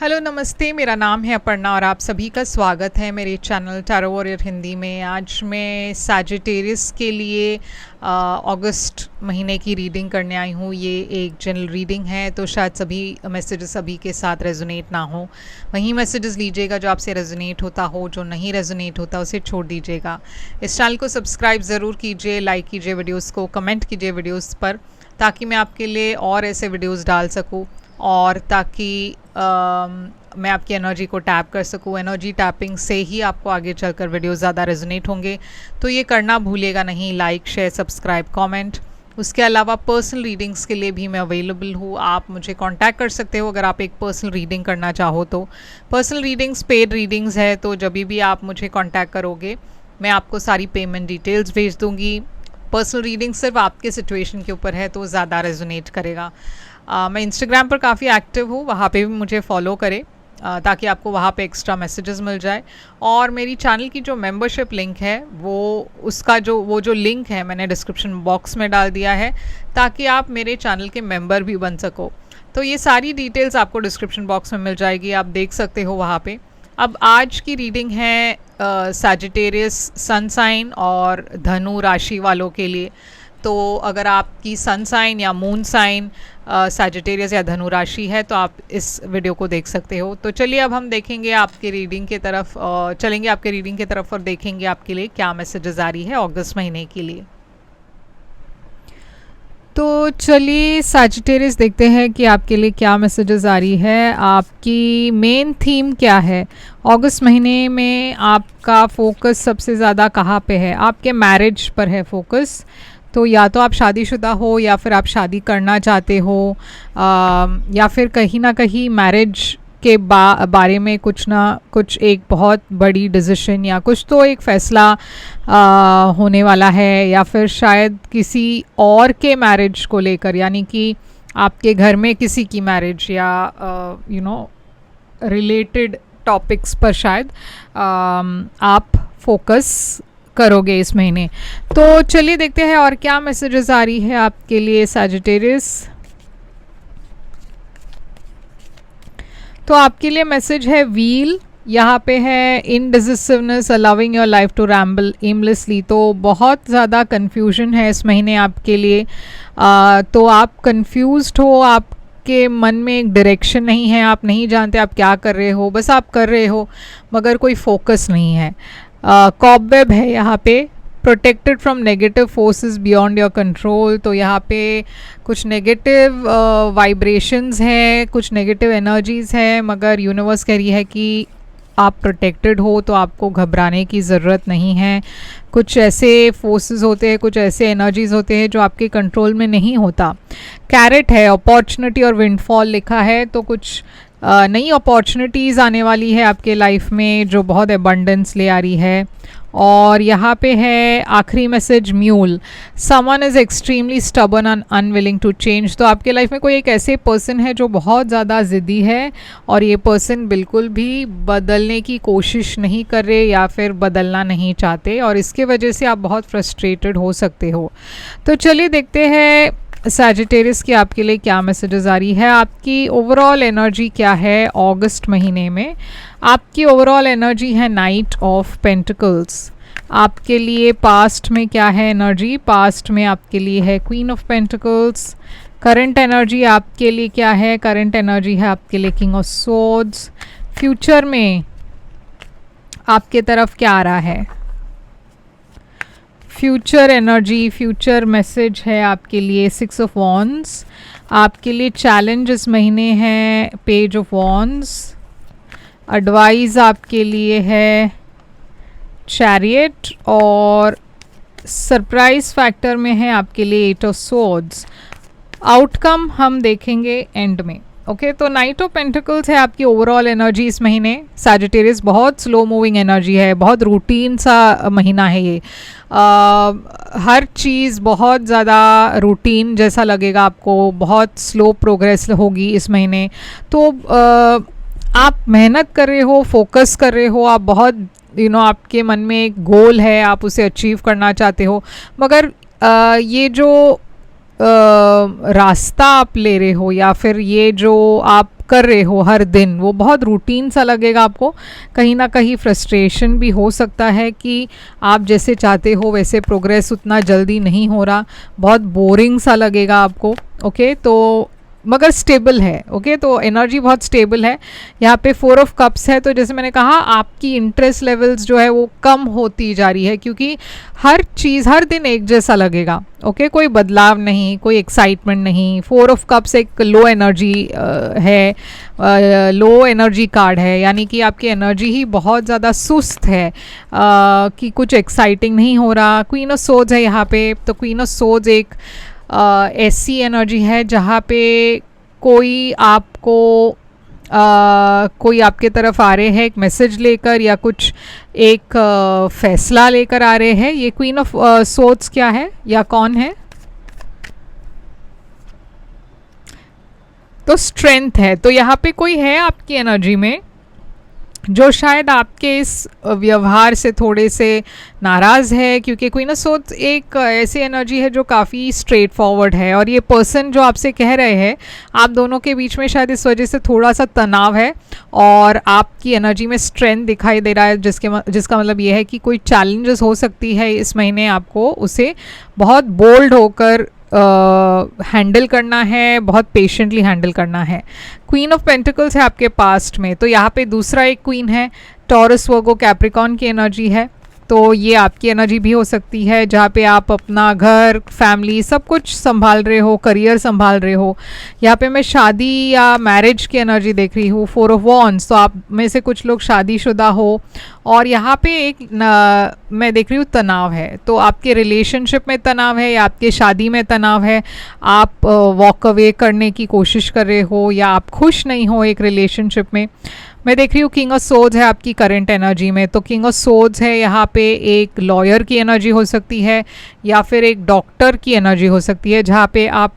Hello नमस्ते, मेरा नाम है अपर्णा और आप सभी का स्वागत है मेरे चैनल टैरो वॉरियर हिंदी में। आज मैं सैजिटेरियस के लिए अगस्त महीने की रीडिंग करने आई हूँ। ये एक जनरल रीडिंग है, तो शायद सभी मैसेजेस सभी के साथ रेजोनेट ना हो। वहीं मैसेजेस लीजिएगा जो आपसे रेजोनेट होता हो, जो नहीं रेजोनेट होता उसे छोड़ दीजिएगा। इस चैनल को सब्सक्राइब ज़रूर कीजिए, लाइक कीजिए वीडियोज़ को, कमेंट कीजिए वीडियोज़ पर, ताकि मैं आपके लिए और ऐसे वीडियोज़ डाल सकूँ और ताकि मैं आपकी एनर्जी को टैप कर सकूँ। एनर्जी टैपिंग से ही आपको आगे चलकर वीडियो ज़्यादा रेजोनेट होंगे, तो ये करना भूलिएगा नहीं। Like, share, subscribe, comment. उसके अलावा पर्सनल रीडिंग्स के लिए भी मैं अवेलेबल हूँ। आप मुझे कांटेक्ट कर सकते हो अगर आप एक पर्सनल रीडिंग करना चाहो तो। पर्सनल रीडिंग्स पेड रीडिंग्स है, तो जब भी आप मुझे कांटेक्ट करोगे मैं आपको सारी पेमेंट डिटेल्स भेज दूँगी। पर्सनल रीडिंग सिर्फ आपके सिचुएशन के ऊपर है, तो ज़्यादा रेजोनेट करेगा। मैं इंस्टाग्राम पर काफ़ी एक्टिव हूँ, वहाँ पे भी मुझे फॉलो करें ताकि आपको वहाँ पे एक्स्ट्रा मैसेजेस मिल जाए। और मेरी चैनल की जो मेंबरशिप लिंक है उसका जो लिंक है मैंने डिस्क्रिप्शन बॉक्स में डाल दिया है, ताकि आप मेरे चैनल के मेंबर भी बन सको। तो ये सारी डिटेल्स आपको डिस्क्रिप्शन बॉक्स में मिल जाएगी, आप देख सकते हो वहाँ पे। अब आज की रीडिंग है सैजिटेरियस सन साइन और धनु राशि वालों के लिए। तो अगर आपकी सन साइन या मून साइन सैजिटेरियस या धनु राशि है तो आप इस वीडियो को देख सकते हो। तो चलिए अब हम देखेंगे आपके रीडिंग की तरफ, चलेंगे आपके रीडिंग की तरफ और देखेंगे आपके लिए क्या मैसेजेस आ रही है अगस्त महीने के लिए। तो चलिए सैजिटेरियस देखते हैं कि आपके लिए क्या मैसेजेस आ रही है। आपकी मेन थीम क्या है अगस्त महीने में? आपका फोकस सबसे ज़्यादा कहाँ पे है? आपके मैरिज पर है फोकस। तो या तो आप शादीशुदा हो या फिर आप शादी करना चाहते हो, या फिर कहीं ना कहीं मैरिज के बारे में कुछ ना कुछ एक बहुत बड़ी डिसीजन या कुछ तो एक फ़ैसला होने वाला है, या फिर शायद किसी और के मैरिज को लेकर, यानी कि आपके घर में किसी की मैरिज या रिलेटेड टॉपिक्स पर शायद आप फोकस करोगे इस महीने। तो चलिए देखते हैं और क्या मैसेजेस आ रही है आपके लिए सैजिटेरियस। तो आपके लिए मैसेज है व्हील, यहाँ पे है indecisiveness, allowing your life to ramble aimlessly. तो बहुत ज़्यादा कन्फ्यूजन है इस महीने आपके लिए। तो आप कंफ्यूज्ड हो, आपके मन में एक डायरेक्शन नहीं है, आप नहीं जानते आप क्या कर रहे हो, बस आप कर रहे हो मगर कोई फोकस नहीं है। कॉबवेब है यहाँ पे, protected from negative forces beyond your control. तो यहाँ पे कुछ नेगेटिव वाइब्रेशंस हैं, कुछ नेगेटिव एनर्जीज़ हैं, मगर यूनिवर्स कह रही है कि आप प्रोटेक्टेड हो, तो आपको घबराने की ज़रूरत नहीं है। कुछ ऐसे फोर्सेस होते हैं, कुछ ऐसे एनर्जीज़ होते हैं जो आपके कंट्रोल में नहीं होता। कैरेट है, अपॉर्चुनिटी और विंडफॉल लिखा है। तो कुछ नई अपॉर्चुनिटीज़ आने वाली है आपके लाइफ में जो बहुत एबंडेंस ले आ रही है। और यहाँ पे है आखिरी message mule, someone is extremely stubborn and unwilling to change. तो आपके लाइफ में कोई एक ऐसे पर्सन है जो बहुत ज़्यादा ज़िद्दी है और ये पर्सन बिल्कुल भी बदलने की कोशिश नहीं कर रहे या फिर बदलना नहीं चाहते, और इसके वजह से आप बहुत फ्रस्ट्रेटेड हो सकते हो। तो चलिए देखते हैं सैजिटेरियस की आपके लिए क्या मैसेजेस आ रही है। आपकी ओवरऑल एनर्जी क्या है अगस्त महीने में? आपकी ओवरऑल एनर्जी है नाइट ऑफ पेंटिकल्स। आपके लिए पास्ट में क्या है एनर्जी? पास्ट में आपके लिए है queen of pentacles. Current energy आपके लिए क्या है? करंट एनर्जी है आपके लिए किंग ऑफ सोर्ड्स। फ्यूचर में आपके तरफ क्या आ रहा है? फ्यूचर एनर्जी, फ्यूचर मैसेज है आपके लिए सिक्स ऑफ वॉन्ड्स। आपके लिए चैलेंज इस महीने है पेज ऑफ वॉन्ड्स। एडवाइस आपके लिए है चैरियट, और सरप्राइज फैक्टर में है आपके लिए एट ऑफ सोर्ड्स। आउटकम हम देखेंगे एंड में। ओके, तो नाइट ऑफ पेंटिकल्स है आपकी ओवरऑल एनर्जी इस महीने। सैजिटेरियस बहुत स्लो मूविंग एनर्जी है, बहुत रूटीन सा महीना है ये। हर चीज़ बहुत ज़्यादा रूटीन जैसा लगेगा आपको, बहुत स्लो प्रोग्रेस होगी इस महीने। तो आप मेहनत कर रहे हो, फोकस कर रहे हो, आप बहुत आपके मन में एक गोल है, आप उसे अचीव करना चाहते हो, मगर ये जो रास्ता आप ले रहे हो या फिर ये जो आप कर रहे हो हर दिन वो बहुत रूटीन सा लगेगा आपको। कहीं ना कहीं फ्रस्ट्रेशन भी हो सकता है कि आप जैसे चाहते हो वैसे प्रोग्रेस उतना जल्दी नहीं हो रहा, बहुत बोरिंग सा लगेगा आपको। ओके, तो मगर स्टेबल है। ओके, तो एनर्जी बहुत स्टेबल है। यहाँ पे 4 ऑफ कप्स है, तो जैसे मैंने कहा आपकी इंटरेस्ट लेवल्स जो है वो कम होती जा रही है, क्योंकि हर चीज़ हर दिन एक जैसा लगेगा। ओके, कोई बदलाव नहीं, कोई एक्साइटमेंट नहीं। 4 ऑफ कप्स एक लो एनर्जी है, लो एनर्जी कार्ड है, यानी कि आपकी एनर्जी ही बहुत ज़्यादा सुस्त है, कि कुछ एक्साइटिंग नहीं हो रहा। क्वीन ऑफ सोर्ड्स है यहाँ पे, तो क्वीन ऑफ सोर्ड्स एक ऐसी एनर्जी है जहाँ पे कोई आपको कोई आपके तरफ आ रहे हैं एक मैसेज लेकर या कुछ एक फैसला लेकर आ रहे हैं। ये क्वीन ऑफ सोर्ड्स क्या है या कौन है? तो स्ट्रेंथ है। तो यहाँ पे कोई है आपकी एनर्जी में जो शायद आपके इस व्यवहार से थोड़े से नाराज़ है, क्योंकि क्वीन ऑफ सोर्ड्स एक ऐसी एनर्जी है जो काफ़ी स्ट्रेट फॉरवर्ड है, और ये पर्सन जो आपसे कह रहे हैं आप दोनों के बीच में शायद इस वजह से थोड़ा सा तनाव है, और आपकी एनर्जी में स्ट्रेंथ दिखाई दे रहा है, जिसका मतलब ये है कि कोई चैलेंजेस हो सकती है इस महीने, आपको उसे बहुत बोल्ड होकर हैंडल करना है, बहुत पेशेंटली हैंडल करना है। क्वीन ऑफ पेंटिकल्स है आपके पास्ट में, तो यहाँ पे दूसरा एक क्वीन है, टॉरस वर्गो कैप्रिकॉर्न की एनर्जी है। तो ये आपकी एनर्जी भी हो सकती है जहाँ पे आप अपना घर, फैमिली सब कुछ संभाल रहे हो, करियर संभाल रहे हो। यहाँ पे मैं शादी या मैरिज की एनर्जी देख रही हूँ, 4 ऑफ वॉन्ड्स, तो आप में से कुछ लोग शादीशुदा हो। और यहाँ पे एक मैं देख रही हूँ तनाव है, तो आपके रिलेशनशिप में तनाव है या आपके शादी में तनाव है, आप वॉक अवे करने की कोशिश कर रहे हो या आप खुश नहीं हो एक रिलेशनशिप में। मैं देख रही हूँ किंग ऑफ सोर्ड्स है आपकी करंट एनर्जी में, तो किंग ऑफ सोर्ड्स है यहाँ पे एक लॉयर की एनर्जी हो सकती है या फिर एक डॉक्टर की एनर्जी हो सकती है, जहाँ पे आप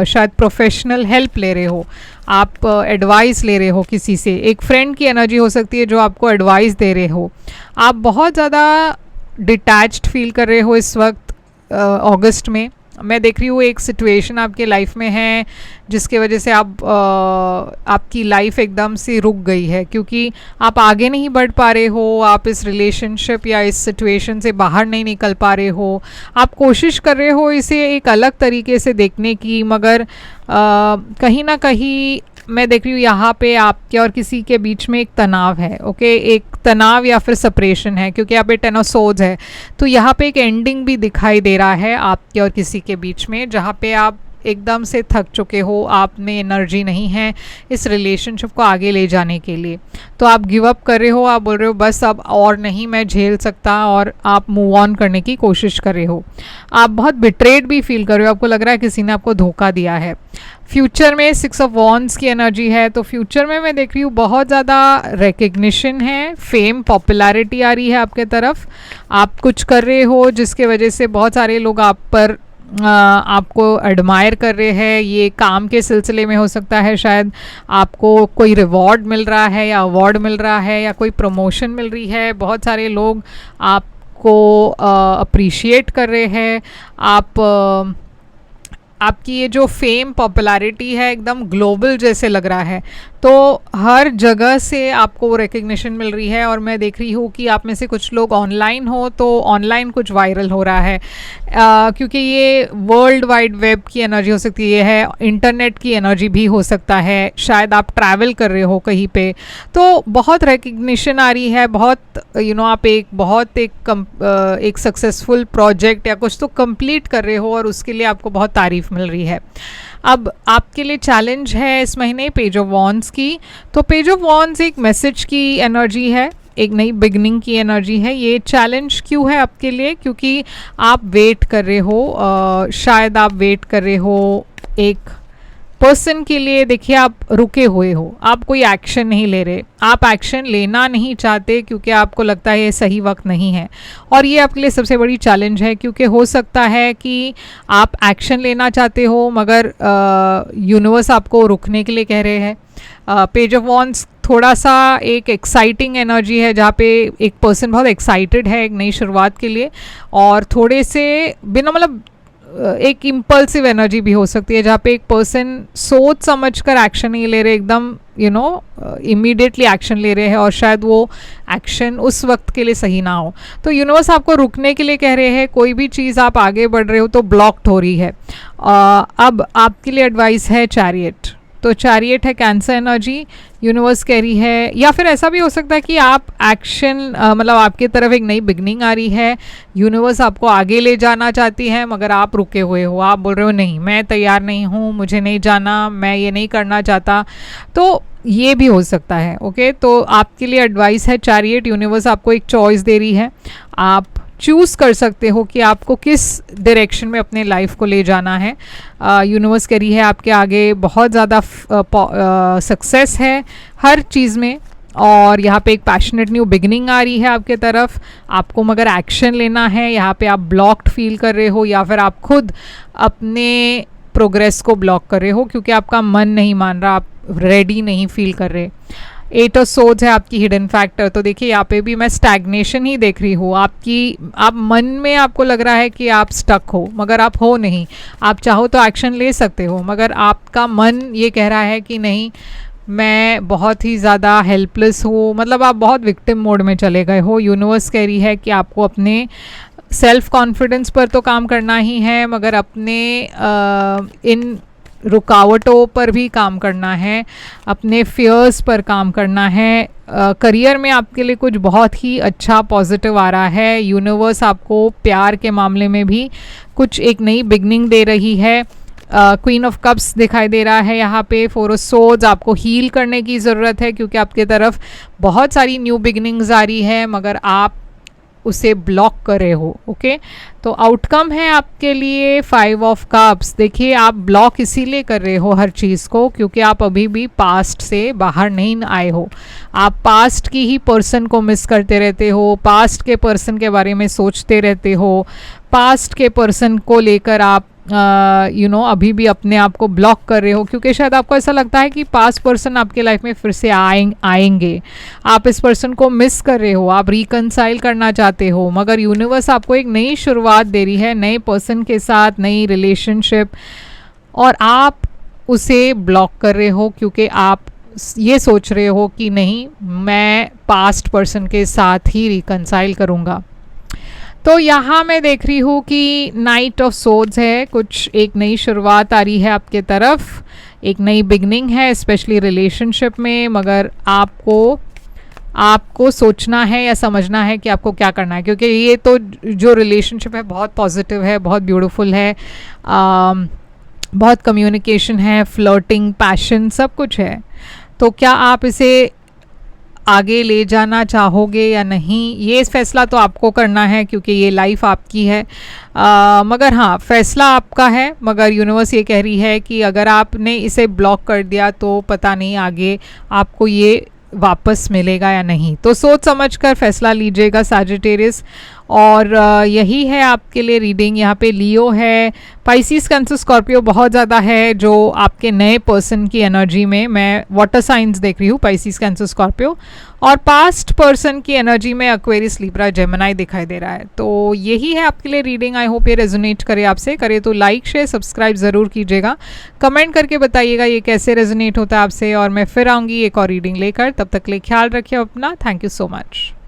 शायद प्रोफेशनल हेल्प ले रहे हो, आप एडवाइस ले रहे हो किसी से। एक फ्रेंड की एनर्जी हो सकती है जो आपको एडवाइस दे रहे हो। आप बहुत ज़्यादा डिटैच्ड फील कर रहे हो इस वक्त अगस्त में। मैं देख रही हूँ एक सिचुएशन आपके लाइफ में है जिसके वजह से आपकी लाइफ एकदम से रुक गई है, क्योंकि आप आगे नहीं बढ़ पा रहे हो, आप इस रिलेशनशिप या इस सिचुएशन से बाहर नहीं निकल पा रहे हो। आप कोशिश कर रहे हो इसे एक अलग तरीके से देखने की, मगर कहीं ना कहीं मैं देख रही हूँ यहाँ पे आपके और किसी के बीच में एक तनाव है। ओके, एक तनाव या फिर सेपरेशन है, क्योंकि यहाँ पे 10 ऑफ सोर्ड्स है, तो यहाँ पे एक एंडिंग भी दिखाई दे रहा है आपके और किसी के बीच में, जहाँ पे आप एकदम से थक चुके हो, आप में एनर्जी नहीं है इस रिलेशनशिप को आगे ले जाने के लिए। तो आप गिव अप कर रहे हो, आप बोल रहे हो बस अब और नहीं मैं झेल सकता, और आप मूव ऑन करने की कोशिश कर रहे हो। आप बहुत बिट्रेड भी फील कर रहे हो, आपको लग रहा है किसी ने आपको धोखा दिया है। फ्यूचर में 6 ऑफ वॉन्ड्स की एनर्जी है, तो फ्यूचर में मैं देख रही हूँ बहुत ज़्यादा रिकग्निशन है, फेम, पॉपुलैरिटी आ रही है आपके तरफ। आप कुछ कर रहे हो जिसके वजह से बहुत सारे लोग आप पर आपको एडमायर कर रहे हैं। ये काम के सिलसिले में हो सकता है, शायद आपको कोई रिवॉर्ड मिल रहा है या अवार्ड मिल रहा है या कोई प्रमोशन मिल रही है। बहुत सारे लोग आपको अप्रिशिएट कर रहे हैं। आपकी ये जो फेम, पॉपुलैरिटी है एकदम ग्लोबल जैसे लग रहा है, तो हर जगह से आपको रिकग्निशन मिल रही है। और मैं देख रही हूँ कि आप में से कुछ लोग ऑनलाइन हो, तो ऑनलाइन कुछ वायरल हो रहा है, क्योंकि ये वर्ल्ड वाइड वेब की एनर्जी हो सकती है, इंटरनेट की एनर्जी भी हो सकता है, शायद आप ट्रैवल कर रहे हो कहीं पे, तो बहुत रिकग्निशन आ रही है, बहुत आप एक सक्सेसफुल प्रोजेक्ट या कुछ तो कंप्लीट कर रहे हो और उसके लिए आपको बहुत तारीफ मिल रही है। अब आपके लिए चैलेंज है इस महीने पेज ऑफ वॉन्ड्स की, तो पेज ऑफ वॉन्ड्स एक मैसेज की एनर्जी है, एक नई बिगनिंग की एनर्जी है। ये चैलेंज क्यों है आपके लिए? क्योंकि आप वेट कर रहे हो, शायद आप वेट कर रहे हो एक पर्सन के लिए। देखिए, आप रुके हुए हो, आप कोई एक्शन नहीं ले रहे, आप एक्शन लेना नहीं चाहते क्योंकि आपको लगता है ये सही वक्त नहीं है, और ये आपके लिए सबसे बड़ी चैलेंज है, क्योंकि हो सकता है कि आप एक्शन लेना चाहते हो मगर यूनिवर्स आपको रुकने के लिए कह रहे हैं। पेज ऑफ वॉन्ड्स थोड़ा सा एक एक्साइटिंग एनर्जी है, जहाँ पे एक पर्सन बहुत एक्साइटेड है एक नई शुरुआत के लिए, और थोड़े से बिना एक इम्पल्सिव एनर्जी भी हो सकती है, जहाँ पे एक पर्सन सोच समझ कर एक्शन नहीं ले रहे, एकदम इमीडिएटली एक्शन ले रहे हैं और शायद वो एक्शन उस वक्त के लिए सही ना हो। तो यूनिवर्स आपको रुकने के लिए कह रहे हैं, कोई भी चीज़ आप आगे बढ़ रहे हो तो ब्लॉक्ड हो रही है। अब आपके लिए एडवाइस है चैरियट। तो चैरियट है कैंसर एनर्जी, यूनिवर्स कह रही है, या फिर ऐसा भी हो सकता है कि आप एक्शन मतलब आपकी तरफ एक नई बिगनिंग आ रही है, यूनिवर्स आपको आगे ले जाना चाहती है मगर आप रुके हुए हो, आप बोल रहे हो नहीं मैं तैयार नहीं हूँ, मुझे नहीं जाना, मैं ये नहीं करना चाहता। तो ये भी हो सकता है। ओके, तो आपके लिए एडवाइस है चैरियट, यूनिवर्स आपको एक चॉइस दे रही है, आप चूज़ कर सकते हो कि आपको किस डायरेक्शन में अपने लाइफ को ले जाना है। यूनिवर्स कह रही है आपके आगे बहुत ज़्यादा सक्सेस है हर चीज़ में, और यहाँ पे एक पैशनेट न्यू बिगनिंग आ रही है आपके तरफ, आपको मगर एक्शन लेना है। यहाँ पे आप ब्लॉक्ड फील कर रहे हो या फिर आप खुद अपने प्रोग्रेस को ब्लॉक कर रहे हो क्योंकि आपका मन नहीं मान रहा, आप रेडी नहीं फील कर रहे। 8 ऑफ सोर्ड्स है आपकी हिडन फैक्टर। तो देखिए यहाँ पे भी मैं स्टैग्नेशन ही देख रही हूँ आप मन में आपको लग रहा है कि आप स्टक हो मगर आप हो नहीं। आप चाहो तो एक्शन ले सकते हो मगर आपका मन ये कह रहा है कि नहीं, मैं बहुत ही ज़्यादा हेल्पलेस हूँ, मतलब आप बहुत विक्टिम मोड में चले गए हो। यूनिवर्स कह रही है कि आपको अपने सेल्फ कॉन्फिडेंस पर तो काम करना ही है मगर अपने इन रुकावटों पर भी काम करना है, अपने फियर्स पर काम करना है। करियर में आपके लिए कुछ बहुत ही अच्छा पॉजिटिव आ रहा है। यूनिवर्स आपको प्यार के मामले में भी कुछ एक नई बिगनिंग दे रही है। क्वीन ऑफ कप्स दिखाई दे रहा है यहाँ पे। 4 ऑफ सोर्ड्स, आपको हील करने की ज़रूरत है क्योंकि आपके तरफ बहुत सारी न्यू बिगनिंग्स आ रही है मगर आप उसे ब्लॉक कर रहे हो। ओके, तो आउटकम है आपके लिए 5 ऑफ कप्स। देखिए आप ब्लॉक इसीलिए कर रहे हो हर चीज़ को क्योंकि आप अभी भी पास्ट से बाहर नहीं आए हो। आप पास्ट की ही पर्सन को मिस करते रहते हो, पास्ट के पर्सन के बारे में सोचते रहते हो, पास्ट के पर्सन को लेकर आप अभी भी अपने आप को ब्लॉक कर रहे हो क्योंकि शायद आपको ऐसा लगता है कि पास्ट पर्सन आपके लाइफ में फिर से आएंगे। आप इस पर्सन को मिस कर रहे हो, आप रिकंसाइल करना चाहते हो मगर यूनिवर्स आपको एक नई शुरुआत दे रही है नए पर्सन के साथ, नई रिलेशनशिप, और आप उसे ब्लॉक कर रहे हो क्योंकि आप ये सोच रहे हो कि नहीं, मैं पास्ट पर्सन के साथ ही रिकंसाइल करूँगा। तो यहाँ मैं देख रही हूँ कि नाइट ऑफ सोर्ड्स है, कुछ एक नई शुरुआत आ रही है आपके तरफ, एक नई बिगनिंग है स्पेशली रिलेशनशिप में, मगर आपको सोचना है या समझना है कि आपको क्या करना है क्योंकि ये तो जो रिलेशनशिप है बहुत पॉजिटिव है, बहुत ब्यूटीफुल है, बहुत कम्युनिकेशन है, फ्लर्टिंग, पैशन, सब कुछ है। तो क्या आप इसे आगे ले जाना चाहोगे या नहीं, ये फैसला तो आपको करना है क्योंकि ये लाइफ आपकी है। मगर हाँ, फैसला आपका है मगर यूनिवर्स ये कह रही है कि अगर आपने इसे ब्लॉक कर दिया तो पता नहीं आगे आपको ये वापस मिलेगा या नहीं। तो सोच समझ कर फैसला लीजिएगा सैजिटेरियस। और यही है आपके लिए रीडिंग। यहाँ पे लियो है, पाइसिस, कैंसर, स्कॉर्पियो बहुत ज़्यादा है जो आपके नए पर्सन की एनर्जी में, मैं वाटर साइंस देख रही हूँ, पाइसिस, कैंसर, स्कॉर्पियो, और पास्ट पर्सन की एनर्जी में एक्वेरियस, लिब्रा, जेमिनी दिखाई दे रहा है। तो यही है आपके लिए रीडिंग। आई होप ये रेजोनेट करे आपसे। करे तो लाइक, शेयर, सब्सक्राइब ज़रूर कीजिएगा, कमेंट करके बताइएगा ये कैसे रेजोनेट होता है आपसे, और मैं फिर आऊँगी एक और रीडिंग लेकर। तब तक के लिए ख्याल रखिए अपना। Thank you so much.